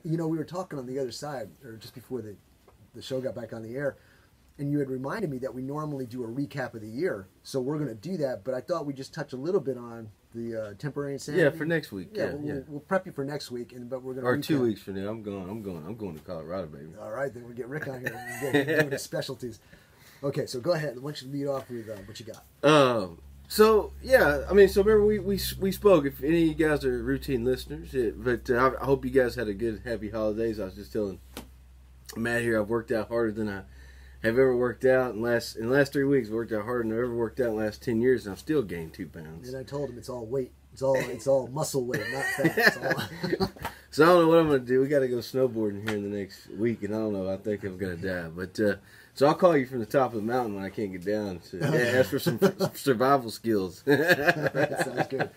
You know, we were talking on the other side, or just before the show got back on the air, and you had reminded me that we normally do a recap of the year, so we're going to do that. But I thought we'd just touch a little bit on the temporary insanity. Yeah, for next week. Yeah, we'll prep you for next week, but we're going to or 2 weeks from now. I'm going to Colorado, baby. All right, then we'll get Rick on here and get doing his specialties. Okay, so go ahead. Why don't you lead off with what you got? So yeah, I mean, so remember we spoke. If any of you guys are routine listeners, I hope you guys had a good, happy holidays. I was just telling Matt here, I've worked out harder than I have ever worked out in the last 3 weeks. I've worked out harder than I've ever worked out in the last 10 years, and I've still gained 2 pounds. And I told him it's all weight. It's all muscle weight, not fat. So I don't know what I'm gonna do. We got to go snowboarding here in the next week, and I don't know. I think I'm gonna die, but. So I'll call you from the top of the mountain when I can't get down. So, ask for some survival skills. Sounds good.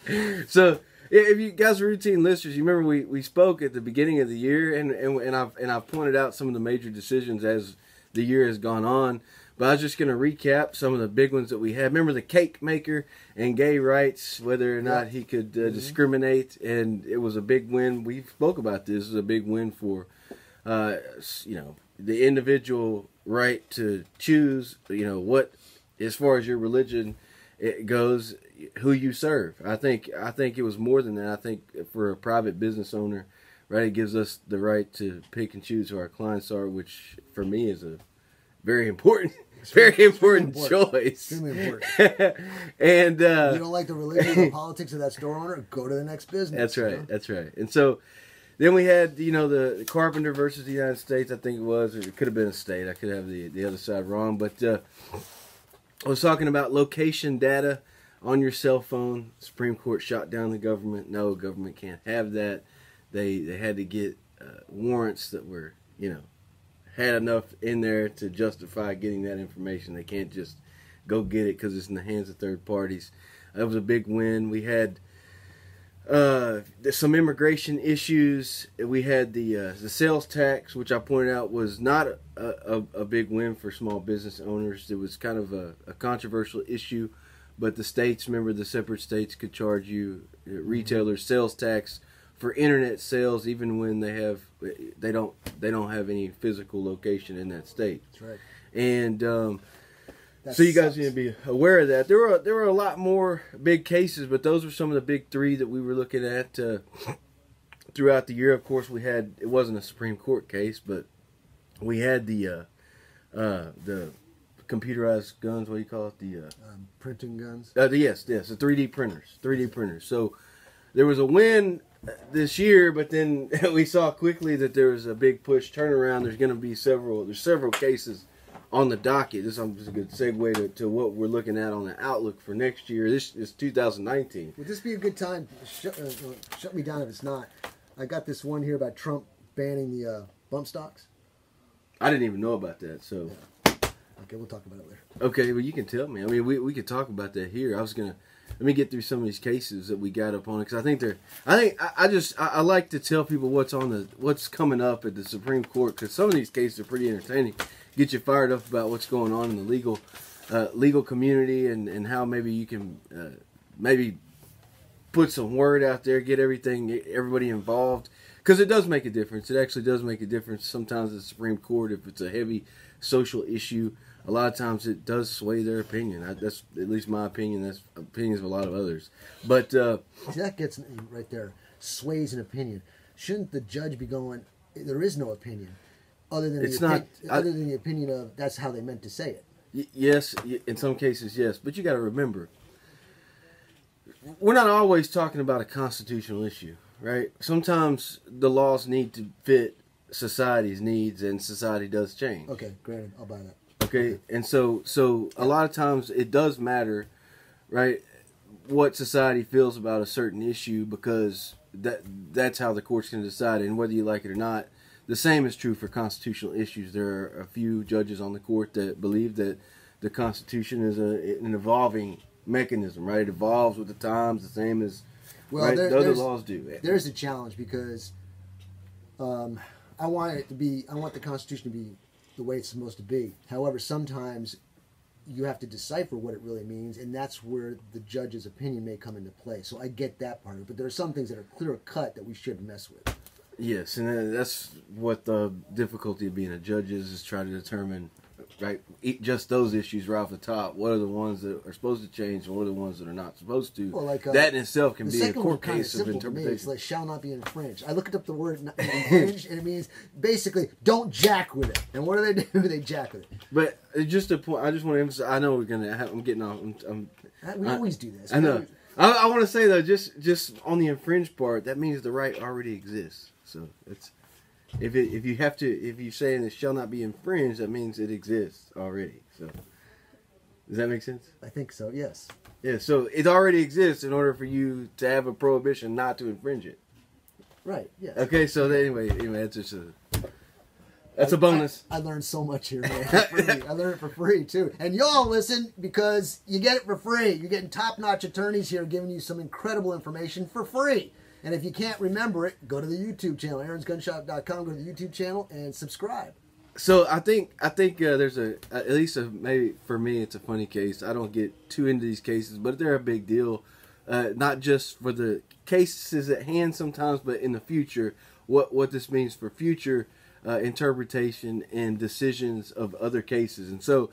So if you guys are routine listeners, you remember we spoke at the beginning of the year, and I've pointed out some of the major decisions as the year has gone on. But I was just going to recap some of the big ones that we had. Remember the cake maker and gay rights, whether or not he could discriminate, and it was a big win. We spoke about this. It was a big win for the individual right to choose, what, as far as your religion it goes, who you serve. I think it was more than that. I think for a private business owner, right, it gives us the right to pick and choose who our clients are, which for me is a very important, choice. Extremely important. And you don't like the religion or politics of that store owner? Go to the next business. That's right. That's right. And so. Then we had, the Carpenter versus the United States, I think it was. Or it could have been a state. I could have the other side wrong. But I was talking about location data on your cell phone. Supreme Court shot down the government. No, government can't have that. They had to get warrants that were, had enough in there to justify getting that information. They can't just go get it because it's in the hands of third parties. That was a big win. We had... some immigration issues. We had the sales tax, which I pointed out was not a big win for small business owners. It was kind of a controversial issue, but the states, remember, the separate states could charge you retailers sales tax for internet sales, even when they don't have any physical location in that state. That's right. And so you guys need to be aware of that. There were a lot more big cases, but those were some of the big 3 that we were looking at throughout the year. Of course, it wasn't a Supreme Court case, but we had the computerized guns. What do you call it? The printing guns. Yes, the 3D printers. So there was a win this year, but then we saw quickly that there was a big push turnaround. There's going to be several cases on the docket. This is a good segue to what we're looking at on the outlook for next year. This is 2019. Would this be a good time? Shut me down if it's not. I got this one here about Trump banning the bump stocks. I didn't even know about that. So, okay, we'll talk about it later. Okay, well, you can tell me. I mean, we could talk about that here. Let me get through some of these cases that we got up on it, because I like to tell people what's coming up at the Supreme Court, because some of these cases are pretty entertaining. Get you fired up about what's going on in the legal community, and how maybe you can maybe put some word out there, get everybody involved, because it does make a difference. It actually does make a difference sometimes at the Supreme Court if it's a heavy social issue. A lot of times it does sway their opinion. That's at least my opinion. That's opinions of a lot of others. But that gets me right there. Sways an opinion. Shouldn't the judge be going, there is no opinion? Other than the opinion of that's how they meant to say it. Yes, in some cases, yes. But you got to remember, we're not always talking about a constitutional issue, right? Sometimes the laws need to fit society's needs, and society does change. Okay, granted, I'll buy that. Okay, and so a lot of times it does matter, right, what society feels about a certain issue, because that's how the court's going to decide, and whether you like it or not. The same is true for constitutional issues. There are a few judges on the court that believe that the Constitution is an evolving mechanism, right? It evolves with the times, the same as the other laws do. There's a challenge, because I want the Constitution to be the way it's supposed to be. However, sometimes you have to decipher what it really means, and that's where the judge's opinion may come into play. So I get that part of it, but there are some things that are clear cut that we shouldn't mess with. Yes, and that's what the difficulty of being a judge is trying to determine, right, just those issues right off the top. What are the ones that are supposed to change and what are the ones that are not supposed to? Well, like, that in itself can be a court case of interpretation. interpretation. It's like shall not be infringed. I looked up the word infringed, and it means basically don't jack with it. And what do they do? They jack with it. But just a point, I just want to emphasize. I know I'm getting off. We always do this. I know. I want to say though, just on the infringed part, that means the right already exists. So it's if you're saying it shall not be infringed, that means it exists already. So does that make sense? I think so. Yes. Yeah. So it already exists in order for you to have a prohibition not to infringe it. Right. Yes. Okay. So anyway, that's just that's a bonus. I learned so much here, man. For free. I learned it for free, too. And y'all listen because you get it for free. You're getting top-notch attorneys here giving you some incredible information for free. And if you can't remember it, go to the YouTube channel, aaronsgunshop.com, go to the YouTube channel, and subscribe. So I think there's at least maybe for me, it's a funny case. I don't get too into these cases, but they're a big deal. Not just for the cases at hand sometimes, but in the future, what this means for future interpretation and decisions of other cases. And so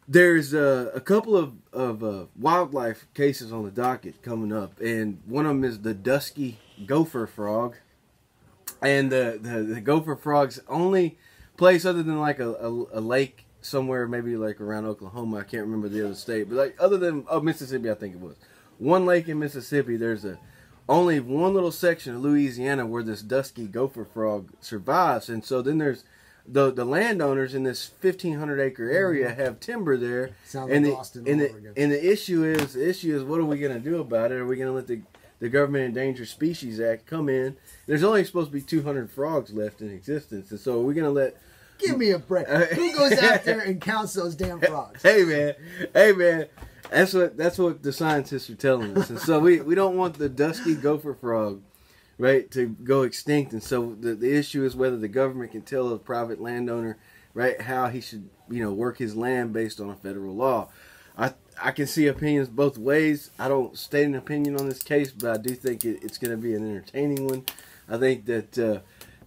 there's a couple of wildlife cases on the docket coming up, and one of them is the dusky gopher frog. And the gopher frog's only place other than like a lake somewhere, maybe like around Oklahoma, I can't remember the other state, but like other than Mississippi, I think it was one lake in Mississippi. There's only one little section of Louisiana where this dusky gopher frog survives. And so then there's the landowners in this 1,500 acre area have timber there. Sounds and like the, Austin and, all the, over again. and the issue is what are we going to do about it? Are we going to let the Government Endangered Species Act come in? There's only supposed to be 200 frogs left in existence. And so are we going to let... Give me a break. Who goes out there and counts those damn frogs? Hey man. That's what the scientists are telling us. And so we don't want the dusky gopher frog, right, to go extinct. And so the issue is whether the government can tell a private landowner, right, how he should, work his land based on a federal law. I can see opinions both ways. I don't state an opinion on this case, but I do think it's going to be an entertaining one. I think that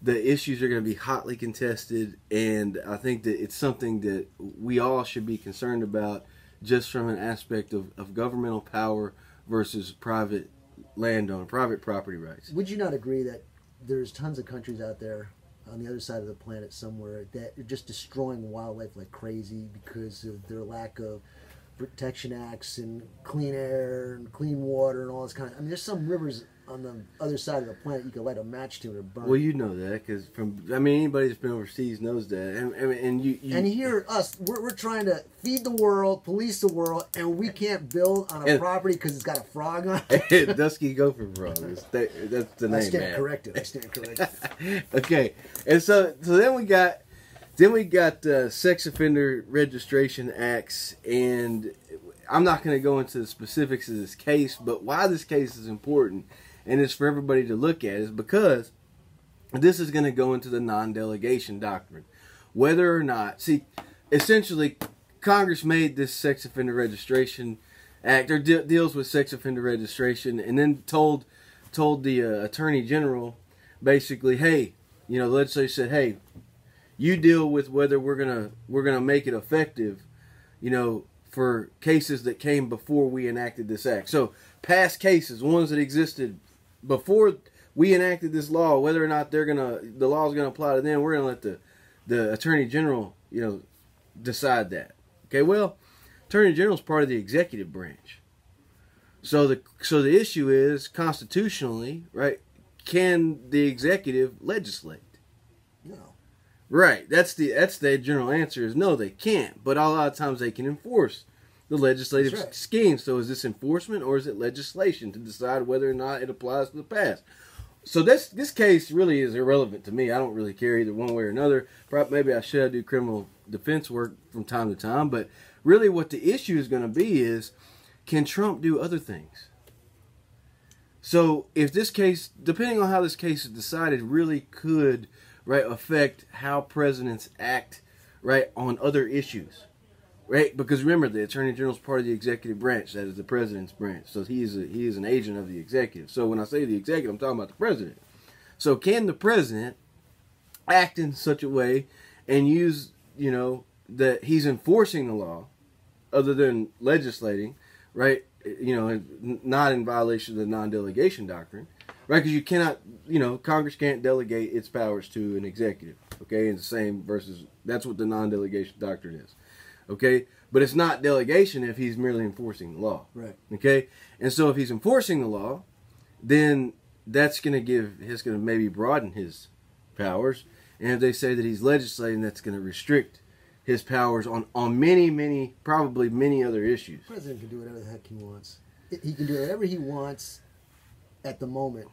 the issues are going to be hotly contested, and I think that it's something that we all should be concerned about, just from an aspect of governmental power versus private landowner, private property rights. Would you not agree that there's tons of countries out there on the other side of the planet somewhere that are just destroying wildlife like crazy because of their lack of protection acts and clean air and clean water and all this kind of... I mean, there's some rivers on the other side of the planet you could light a match to and burn. Well, you know that because anybody that's been overseas knows that, and you and here we're trying to feed the world, police the world, and we can't build on a property because it's got a frog on it. Dusky gopher frog. That's the name. I stand corrected. Okay, and so then we got sex offender registration acts, and I'm not going to go into the specifics of this case, but why this case is important, and it's for everybody to look at, is because this is going to go into the non-delegation doctrine. Whether or not, essentially, Congress made this sex offender registration act, or deals with sex offender registration, and then told the Attorney General, basically, hey, the legislature said, hey, you deal with whether we're gonna make it effective, for cases that came before we enacted this act. So past cases, ones that existed before we enacted this law, whether or not the law is gonna apply to them, we're gonna let the Attorney General, decide that. Okay, well, Attorney General is part of the executive branch. So the issue is, constitutionally, right? Can the executive legislate? No. Right. That's the general answer is no, they can't. But a lot of times they can enforce the legislative scheme. So is this enforcement or is it legislation to decide whether or not it applies to the past? So this case really is irrelevant to me. I don't really care either one way or another. Maybe I should do criminal defense work from time to time. But really what the issue is going to be is, can Trump do other things? So if this case, depending on how this case is decided, really could, right, affect how presidents act, right, on other issues, right? Because remember, the Attorney General is part of the executive branch. That is the president's branch. So he is an agent of the executive. So when I say the executive, I'm talking about the president. So can the president act in such a way and use, that he's enforcing the law other than legislating, right? Not in violation of the non-delegation doctrine, right? Because you cannot, Congress can't delegate its powers to an executive, okay? And the same versus, that's what the non-delegation doctrine is, okay? But it's not delegation if he's merely enforcing the law, right? Okay? And so if he's enforcing the law, then that's going to maybe broaden his powers. And if they say that he's legislating, that's going to restrict his powers on many, probably many other issues. The president can do whatever the heck he wants. He can do whatever he wants at the moment.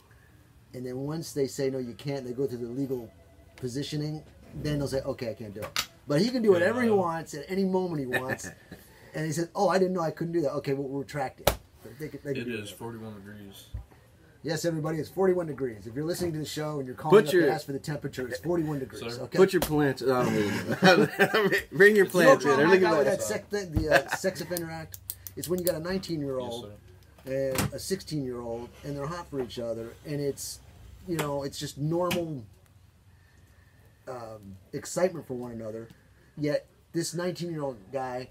And then once they say, no, you can't, they go through the legal positioning, then they'll say, okay, I can't do it. But he can do whatever he wants at any moment he wants. And he says, oh, I didn't know I couldn't do that. Okay, we'll retract it. It is 41 degrees. Yes, everybody, it's 41 degrees. If you're listening to the show and you're calling up to ask for the temperature, it's 41 degrees. Sir? Okay? Put your plants. Bring your plants in. Look at that the Sex Offender Act. It's when you got a 19-year-old and a 16-year-old, and they're hot for each other, and it's, it's just normal excitement for one another. Yet this 19-year-old guy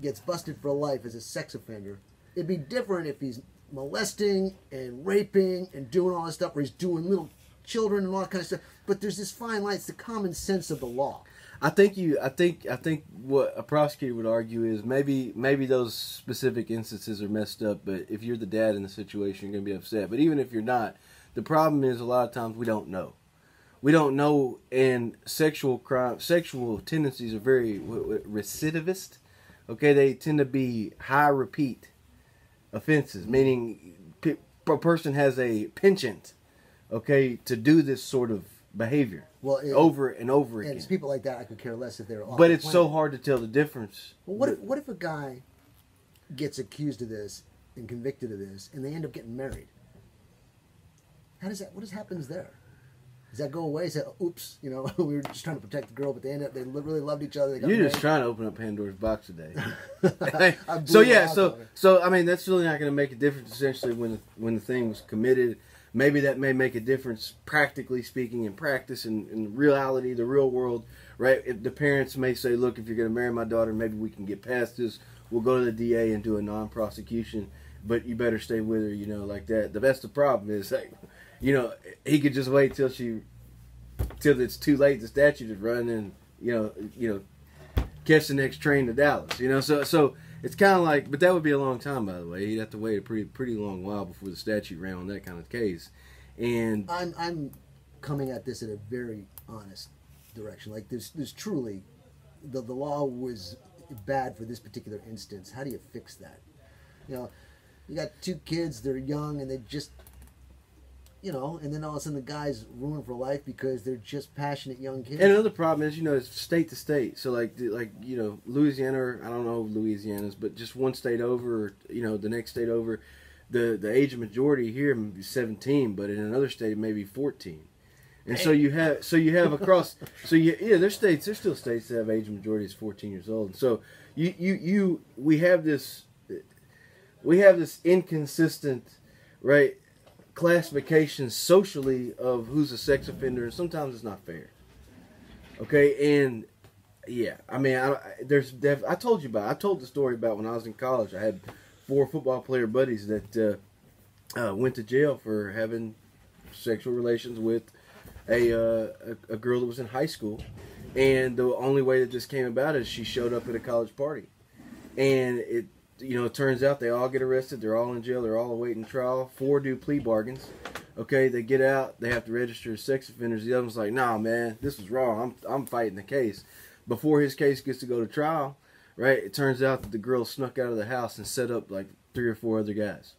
gets busted for life as a sex offender. It'd be different if he's molesting and raping and doing all this stuff, where he's doing little children and all that kind of stuff. But there's this fine line. It's the common sense of the law. I think what a prosecutor would argue is maybe those specific instances are messed up, but if you're the dad in the situation, you're going to be upset. But even if you're not, the problem is a lot of times we don't know. We don't know, and sexual tendencies are very recidivist. Okay, they tend to be high repeat offenses, meaning a person has a penchant, okay, to do this sort of behavior over and over again. And it's people like that I could care less if they're off. But it's so hard to tell the difference. Well, what if a guy gets accused of this and convicted of this, and they end up getting married? What happens there? Does that go away? Say, oops, we were just trying to protect the girl, but they really loved each other. You're just trying to open up Pandora's box today. So I mean, that's really not going to make a difference. Essentially, when the thing was committed, maybe that may make a difference, practically speaking, in practice and in reality, the real world, right? If the parents may say, look, if you're going to marry my daughter, maybe we can get past this. We'll go to the DA and do a non-prosecution, but you better stay with her, like that. That's the problem is, like, he could just wait till it's too late. The statute is running, and catch the next train to Dallas. So it's kind of like, but that would be a long time, by the way. He'd have to wait a pretty long while before the statute ran on that kind of case. And I'm coming at this in a very honest direction. Like there's truly, the law was bad for this particular instance. How do you fix that? You got two kids. They're young, and they just. And then all of a sudden the guy's ruined for life because they're just passionate young kids. And another problem is, it's state to state. So like Louisiana, or I don't know Louisiana's, but just one state over, the next state over, the age of majority here may be 17, but in another state it may be 14. And so you have across, there's still states that have age of majority is 14 years old. And so we have this inconsistent, right, classification socially of who's a sex offender, and sometimes it's not fair. Okay, and I mean, I told the story about when I was in college. I had 4 football player buddies that went to jail for having sexual relations with a girl that was in high school, and the only way that this came about is she showed up at a college party, and it turns out they all get arrested. They're all in jail. They're all awaiting trial. 4 do plea bargains. Okay, they get out. They have to register as sex offenders. The other one's like, nah, man, this was wrong. I'm fighting the case. Before his case gets to go to trial, right, it turns out that the girl snuck out of the house and set up like 3 or 4 other guys.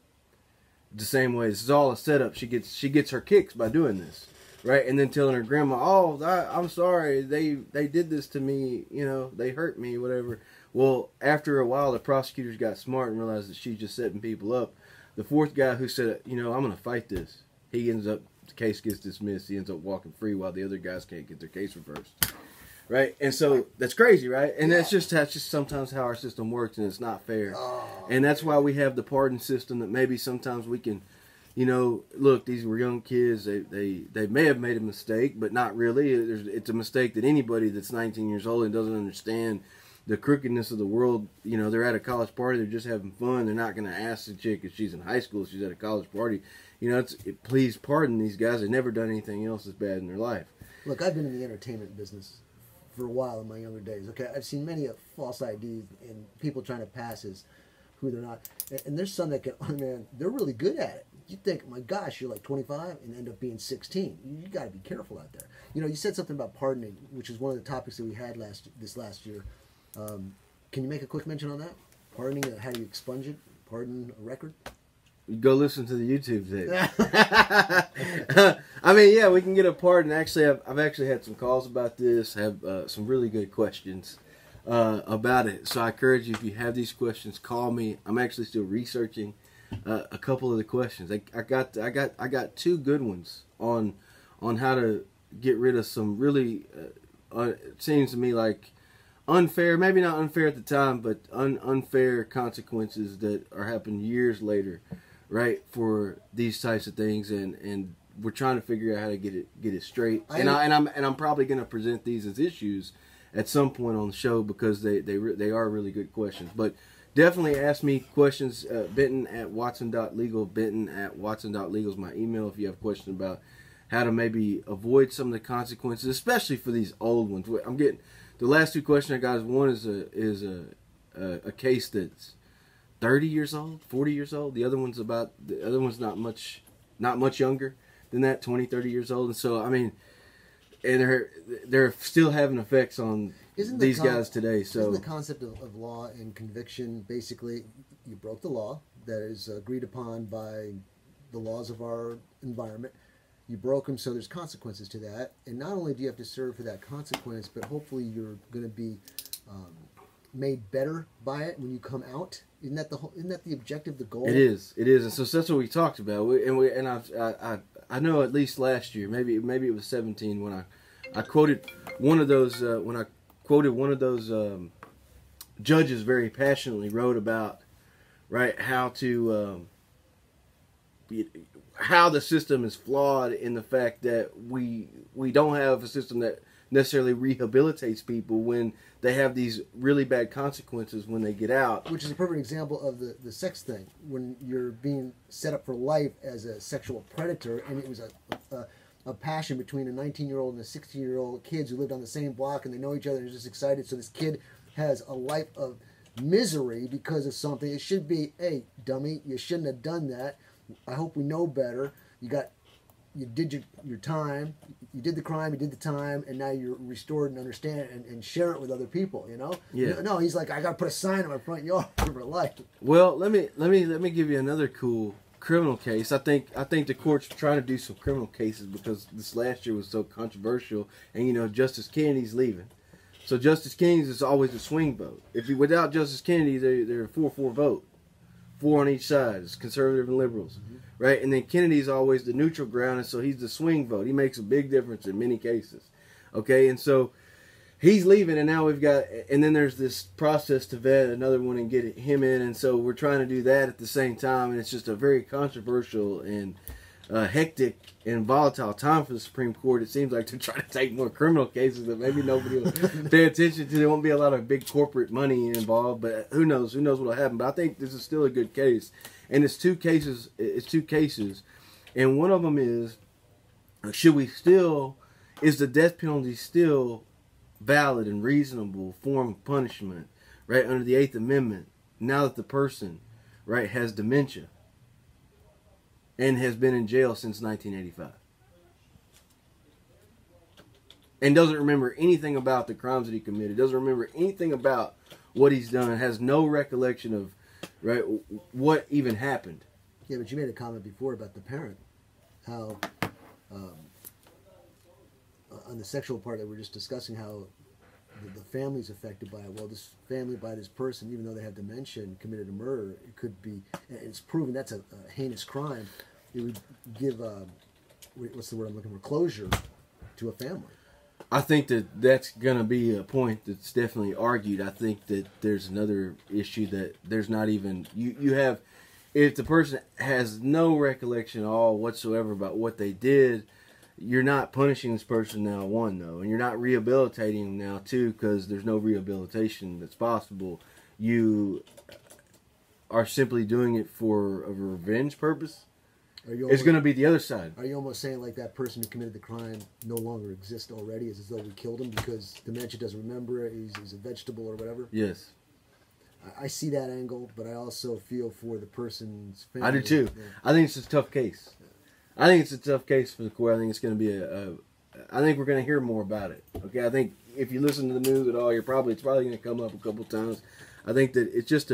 The same way. This is all a setup. She gets her kicks by doing this. Right, and then telling her grandma, oh, I'm sorry, they did this to me, they hurt me, whatever. Well, after a while, the prosecutors got smart and realized that she's just setting people up. The 4th guy who said, I'm going to fight this, the case gets dismissed. He ends up walking free while the other guys can't get their case reversed. Right? And so that's crazy, right? And that's just sometimes how our system works, and it's not fair. And that's why we have the pardon system, that maybe sometimes we can, look, these were young kids. They may have made a mistake, but not really. It's a mistake that anybody that's 19 years old and doesn't understand the crookedness of the world, they're at a college party, they're just having fun. They're not going to ask the chick if she's in high school, if she's at a college party. Please pardon these guys. They've never done anything else that's bad in their life. Look, I've been in the entertainment business for a while in my younger days. Okay, I've seen many false IDs and people trying to pass as who they're not. And there's some that they're really good at it. You think, my gosh, you're like 25 and end up being 16. You got to be careful out there. You said something about pardoning, which is one of the topics that we had this last year. Can you make a quick mention on that? Pardoning, how do you expunge it? Pardon a record? Go listen to the YouTube tape. Yeah, we can get a pardon. Actually, I've actually had some calls about this. Have some really good questions about it. So I encourage you, if you have these questions, call me. I'm actually still researching a couple of the questions. I got two good ones on how to get rid of some really. It seems to me like unfair, maybe not unfair at the time, but unfair consequences that are happening years later, right, for these types of things, and we're trying to figure out how to get it straight. I'm probably going to present these as issues at some point on the show because they are really good questions. But definitely ask me questions. Benton at Watson.legal. Benton at Watson.legal is my email if you have questions about how to maybe avoid some of the consequences, especially for these old ones. I'm getting. The last two questions I got is one is a case that's 30 years old, 40 years old. The other one's not much younger than that, 20, 30 years old. And so, and they're still having effects on these guys today. So isn't the concept of law and conviction basically you broke the law that is agreed upon by the laws of our environment? You broke them, so there's consequences to that. And not only do you have to serve for that consequence, but hopefully you're going to be made better by it when you come out. Isn't that the objective, the goal? It is. And so that's what we talked about. I know at least last year, maybe it was 17 when I quoted one of those judges very passionately wrote about how the system is flawed in the fact that we don't have a system that necessarily rehabilitates people when they have these really bad consequences when they get out. Which is a perfect example of the sex thing. When you're being set up for life as a sexual predator, and it was a passion between a 19-year-old and a 16-year-old kids who lived on the same block and they know each other and they're just excited. So this kid has a life of misery because of something. It should be, hey, dummy, you shouldn't have done that. I hope we know better. You did your time. You did the crime. You did the time, and now you're restored and understand it and share it with other people. Yeah. No, he's like, I got to put a sign in my front yard for life. Well, let me give you another cool criminal case. I think the court's trying to do some criminal cases because this last year was so controversial, and Justice Kennedy's leaving. So Justice Kennedy's is always a swing vote. Without Justice Kennedy, they're a 4-4 vote. 4 on each side. It's conservative and liberals, right? And then Kennedy's always the neutral ground, and so he's the swing vote. He makes a big difference in many cases, okay? And so he's leaving, and now and then there's this process to vet another one and get him in, and so we're trying to do that at the same time, and it's just a very controversial and hectic and volatile time for the Supreme Court. It seems like they're trying to take more criminal cases that maybe nobody will pay attention to. There won't be a lot of big corporate money involved, but who knows what will happen. But I think this is still a good case, and it's two cases, and one of them is, is the death penalty still valid and reasonable form of punishment, right, under the 8th Amendment, now that the person, right, has dementia and has been in jail since 1985. And doesn't remember anything about the crimes that he committed, doesn't remember anything about what he's done, has no recollection of, right, what even happened. Yeah, but you made a comment before about the parent, how on the sexual part that we're just discussing, how the family's affected by it. Well, this family by this person, even though they have dementia and committed a murder, it could be, and it's proven that's a heinous crime. It would give, what's the word I'm looking for, closure to a family. I think that's going to be a point that's definitely argued. I think that there's another issue that there's not even, you have, if the person has no recollection at all whatsoever about what they did, you're not punishing this person now, one, though, and you're not rehabilitating them now, two, because there's no rehabilitation that's possible. You are simply doing it for a revenge purpose. It's going to be the other side. Are you almost saying like that person who committed the crime no longer exists already? It's as though we killed him because dementia doesn't remember it, he's a vegetable or whatever? Yes. I see that angle, but I also feel for the person's family. I do too. Yeah. I think it's a tough case. I think it's a tough case for the court. I think it's going to be I think we're going to hear more about it. Okay, I think if you listen to the news at all, it's probably going to come up a couple times. I think that it's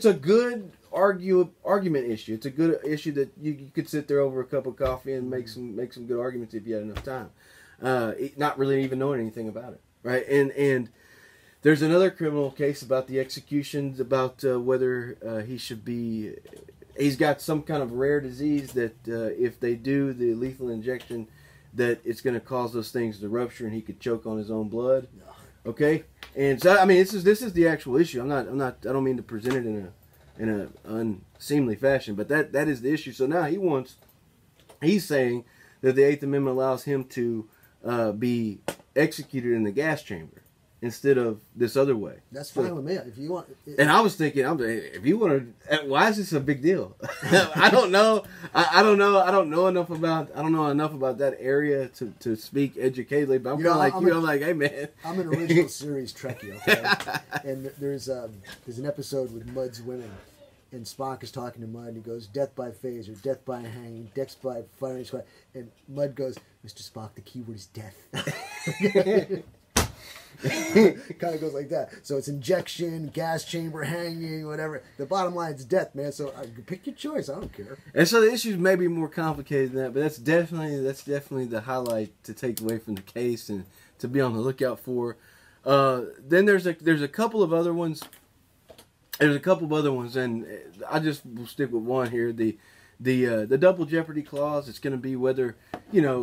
a good argument issue. It's a good issue that you could sit there over a cup of coffee and make some good arguments if you had enough time. Not really even knowing anything about it, right? And there's another criminal case about the executions, about whether he should be. He's got some kind of rare disease that if they do the lethal injection, that it's going to cause those things to rupture and he could choke on his own blood. Okay, and so I mean this is the actual issue. I don't mean to present it in a unseemly fashion, but that is the issue. So now he's saying that the Eighth Amendment allows him to be executed in the gas chamber instead of this other way. That's fine with me. If you want, and I was thinking, if you want to, why is this a big deal? I don't know. I don't know enough about that area to speak educatedly. But I'm kind of like you. I'm like, hey man, I'm an original series Trekkie, okay? And there's an episode with Mudd's women, and Spock is talking to Mudd, and he goes, "Death by phaser, death by hanging, death by firing squad," and Mudd goes, "Mr. Spock, the key word is death." Kind of goes like that. So it's injection, gas chamber, hanging, whatever. The bottom line is death, man. So pick your choice. I don't care. And so the issues may be more complicated than that, but that's definitely the highlight to take away from the case and to be on the lookout for. Then there's a couple of other ones. There's a couple of other ones, and I just will stick with one here. The double jeopardy clause. It's going to be whether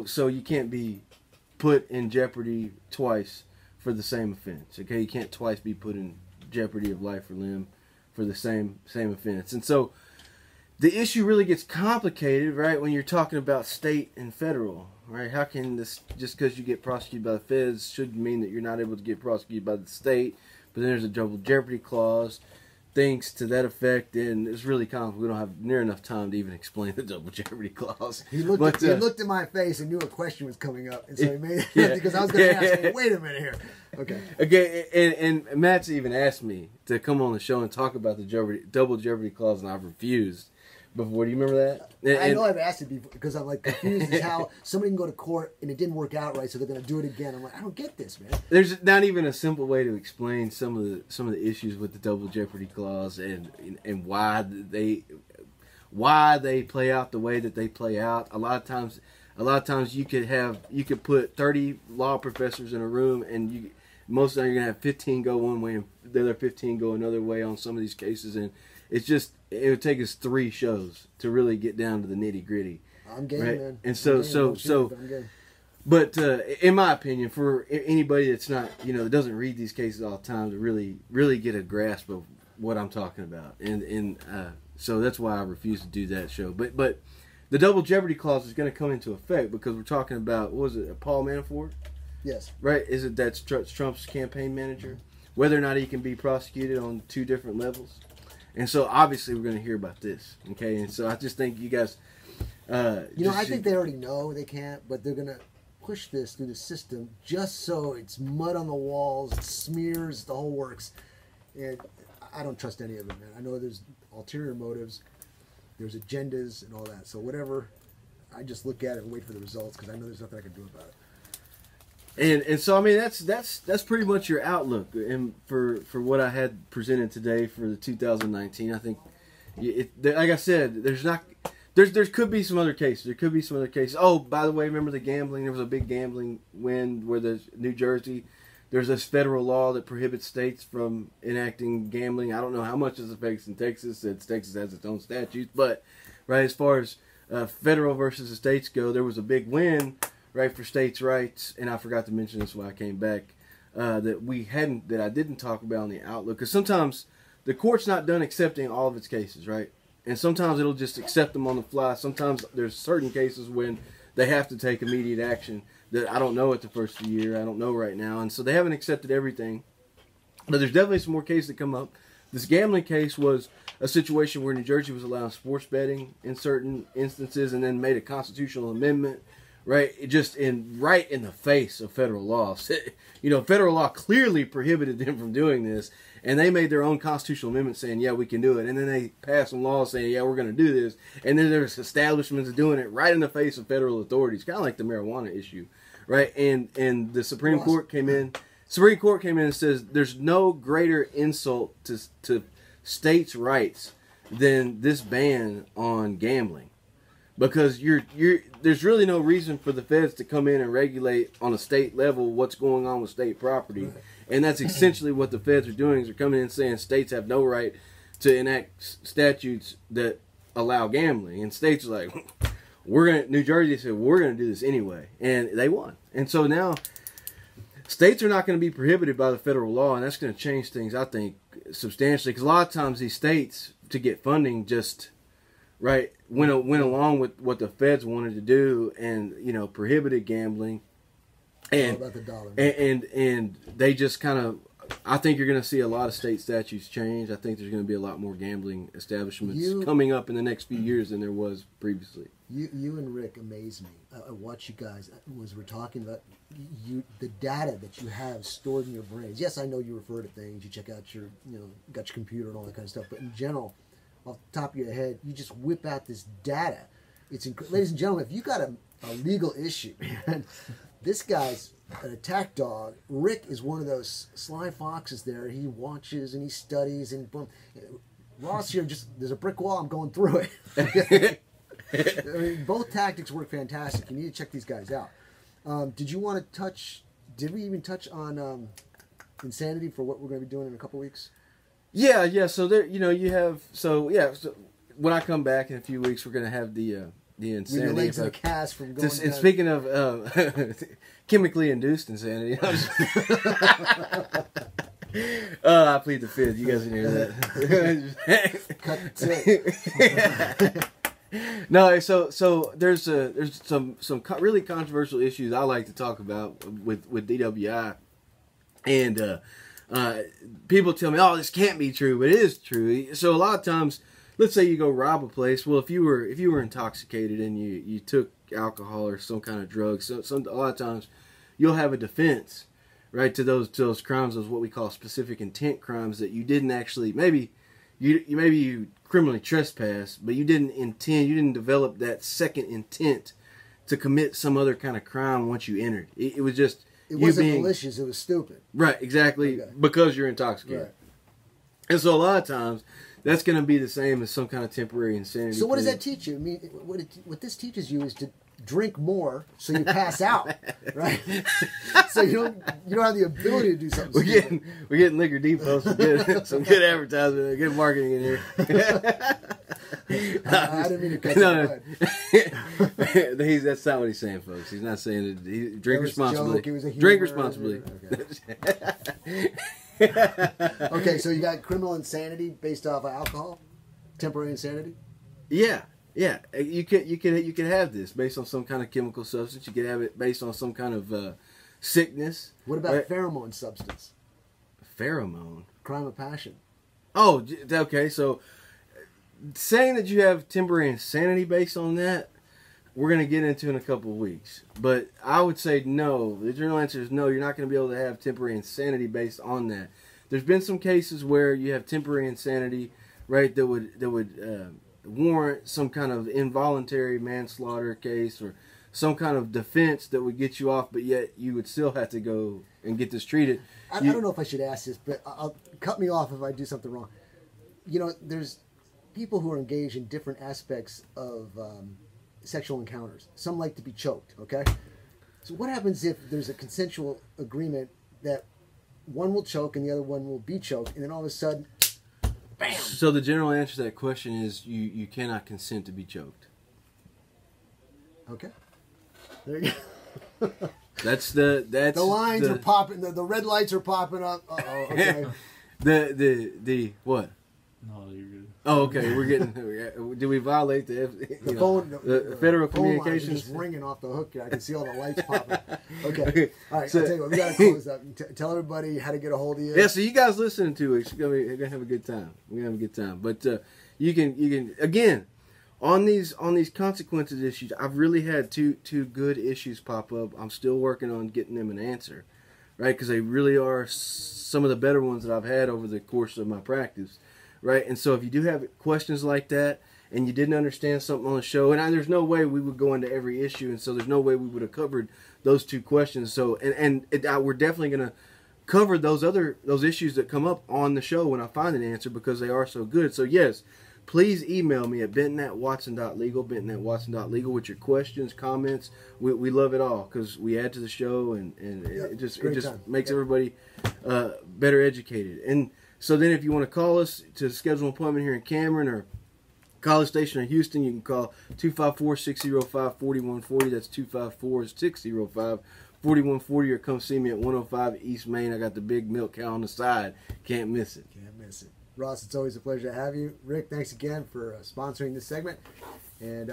so you can't be put in jeopardy twice for the same offense. Okay, you can't twice be put in jeopardy of life or limb for the same offense. And so the issue really gets complicated, right, when you're talking about state and federal, right? How can this, just because you get prosecuted by the feds, shouldn't mean that you're not able to get prosecuted by the state? But then there's a double jeopardy clause, things to that effect, and it's really complicated. We don't have near enough time to even explain the double jeoparry clause. He looked at my face and knew a question was coming up, and so he made it because I was going to ask him, wait a minute here. Okay, and Matt's even asked me to come on the show and talk about the double jeopardy clause, and I've refused before. Do you remember that? I know I've asked it before because I'm like confused as how somebody can go to court and it didn't work out right, so they're going to do it again. I'm like, I don't get this, man. There's not even a simple way to explain some of the issues with the double jeopardy clause and why they play out the way that they play out. A lot of times you could put 30 law professors in a room, and most of the time you're gonna have 15 go one way and the other 15 go another way on some of these cases, and it would take us 3 shows to really get down to the nitty gritty. I'm game, right? man. And but in my opinion, for anybody that's not, that doesn't read these cases all the time to really get a grasp of what I'm talking about, and so that's why I refuse to do that show. But the double jeopardy clause is going to come into effect because we're talking about, what was it, Paul Manafort? Yes. Right? That's Trump's campaign manager? Whether or not he can be prosecuted on 2 different levels. And so obviously we're going to hear about this. Okay? And so I just think you guys... I think they already know they can't, but they're going to push this through the system just so it's mud on the walls, it smears, the whole works. And I don't trust any of it, man. I know there's ulterior motives, there's agendas and all that. So whatever, I just look at it and wait for the results because I know there's nothing I can do about it. And so I mean that's pretty much your outlook, and for what I had presented today for the 2019. I think, like I said, there could be some other cases. There could be some other cases. Oh, by the way, remember the gambling? There was a big gambling win where the New Jersey. There's this federal law that prohibits states from enacting gambling. I don't know how much this affects in Texas, since Texas has its own statutes. But right, as far as federal versus the states go, there was a big win, right, for states' rights. And I forgot to mention this when I came back, that I didn't talk about in the outlook, because sometimes the court's not done accepting all of its cases, right? And sometimes it'll just accept them on the fly. Sometimes there's certain cases when they have to take immediate action that I don't know at the first of the year. I don't know right now. And so they haven't accepted everything. But there's definitely some more cases that come up. This gambling case was a situation where New Jersey was allowing sports betting in certain instances and then made a constitutional amendment, right? Right in the face of federal law. You know, federal law clearly prohibited them from doing this, and they made their own constitutional amendment saying, yeah, we can do it. And then they passed some laws saying, yeah, we're going to do this. And then there's establishments doing it right in the face of federal authorities, kind of like the marijuana issue, right? And the Supreme Court came in. Supreme Court came in and says there's no greater insult to states' rights than this ban on gambling, because there's really no reason for the feds to come in and regulate on a state level what's going on with state property, and that's essentially what the feds are doing. Is they're coming in and saying states have no right to enact statutes that allow gambling, and states are like, New Jersey said we're gonna do this anyway, and they won, and so now. States are not going to be prohibited by the federal law, and that's going to change things, I think, substantially. Because a lot of times these states, to get funding, just went along with what the feds wanted to do, and prohibited gambling, and all about the dollar. And they just kind of. I think you're going to see a lot of state statutes change. I think there's going to be a lot more gambling establishments coming up in the next few years than there was previously. You and Rick amaze me. I watch you guys as we're talking about the data that you have stored in your brains. Yes, I know you refer to things. You check out your got your computer and all that kind of stuff. But in general, off the top of your head, you just whip out this data. It's ladies and gentlemen, if you got a legal issue, man, this guy's an attack dog. Rick is one of those sly foxes there. He watches and he studies and boom. Ross here, there's a brick wall. I'm going through it. I mean, both tactics work fantastic. You need to check these guys out. Did we even touch on insanity for what we're going to be doing in a couple weeks? Yeah. So there, So when I come back in a few weeks, we're going to have the insanity. Your legs in a cast from going. And speaking of chemically induced insanity, I plead the fifth. You guys can hear that. Cut the tape. No, so there's some really controversial issues I like to talk about with DWI, and people tell me, oh, this can't be true, but it is true. So a lot of times, let's say you go rob a place. Well, if you were intoxicated and you took alcohol or some kind of drug, a lot of times you'll have a defense, right, to those crimes, those what we call specific intent crimes that you didn't actually maybe you criminally trespass, but you didn't develop that second intent to commit some other kind of crime once you entered. It was just it wasn't malicious. It was stupid. Right, exactly, okay. Because you're intoxicated. Right. And so a lot of times that's going to be the same as some kind of temporary insanity. So what does that teach you? I mean, what this teaches you is to drink more so you pass out, right? So you don't have the ability to do something. We're getting Liquor Depot some good advertisement, good marketing in here. I didn't mean to cut you. That's not what he's saying, folks. He's not saying that. Drink responsibly. Drink responsibly. Okay, so you got criminal insanity based off of alcohol, temporary insanity. Yeah. Yeah, you could have this based on some kind of chemical substance. You could have it based on some kind of sickness. What about pheromone substance? Pheromone? Crime of passion. Oh, okay. So saying that you have temporary insanity based on that, we're going to get into in a couple of weeks. But I would say no. The general answer is no. You're not going to be able to have temporary insanity based on that. There's been some cases where you have temporary insanity, right? That would warrant some kind of involuntary manslaughter case or some kind of defense that would get you off, but yet you would still have to go and get this treated. I don't know if I should ask this, but cut me off if I do something wrong. There's people who are engaged in different aspects of sexual encounters. Some like to be choked, okay? So what happens if there's a consensual agreement that one will choke and the other one will be choked, and then all of a sudden, bam! So the general answer to that question is you cannot consent to be choked. Okay. There you go. That's the lines are popping. The red lights are popping up. Okay. The what? No, you're good. Oh, okay. We're getting. Did we violate the Federal Communications? Just ringing off the hook here. I can see all the lights popping. Okay. All right. So, I'll tell you what. We got to close up. Tell everybody how to get a hold of you. Yeah. So you guys listening to it, you're gonna have a good time. We're gonna have a good time. But you can again on these consequences issues. I've really had two good issues pop up. I'm still working on getting them an answer, right? Because they really are some of the better ones that I've had over the course of my practice. Right, and so if you do have questions like that, and you didn't understand something on the show, and there's no way we would go into every issue, and so there's no way we would have covered those two questions. So, we're definitely going to cover those issues that come up on the show when I find an answer because they are so good. So yes, please email me at benton@watson.legal, benton@watson.legal with your questions, comments. We love it all because we add to the show, and it just makes everybody better educated. And so then if you want to call us to schedule an appointment here in Cameron or College Station or Houston, you can call 254-605-4140. That's 254-605-4140, or come see me at 105 East Main. I got the big milk cow on the side. Can't miss it. Can't miss it. Ross, it's always a pleasure to have you. Rick, thanks again for sponsoring this segment. And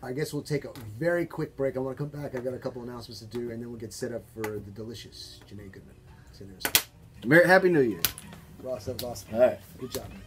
I guess we'll take a very quick break. I want to come back. I've got a couple announcements to do, and then we'll get set up for the delicious Janae Goodman. See you there. Happy New Year. Ross, that was awesome. All right. Good job, man.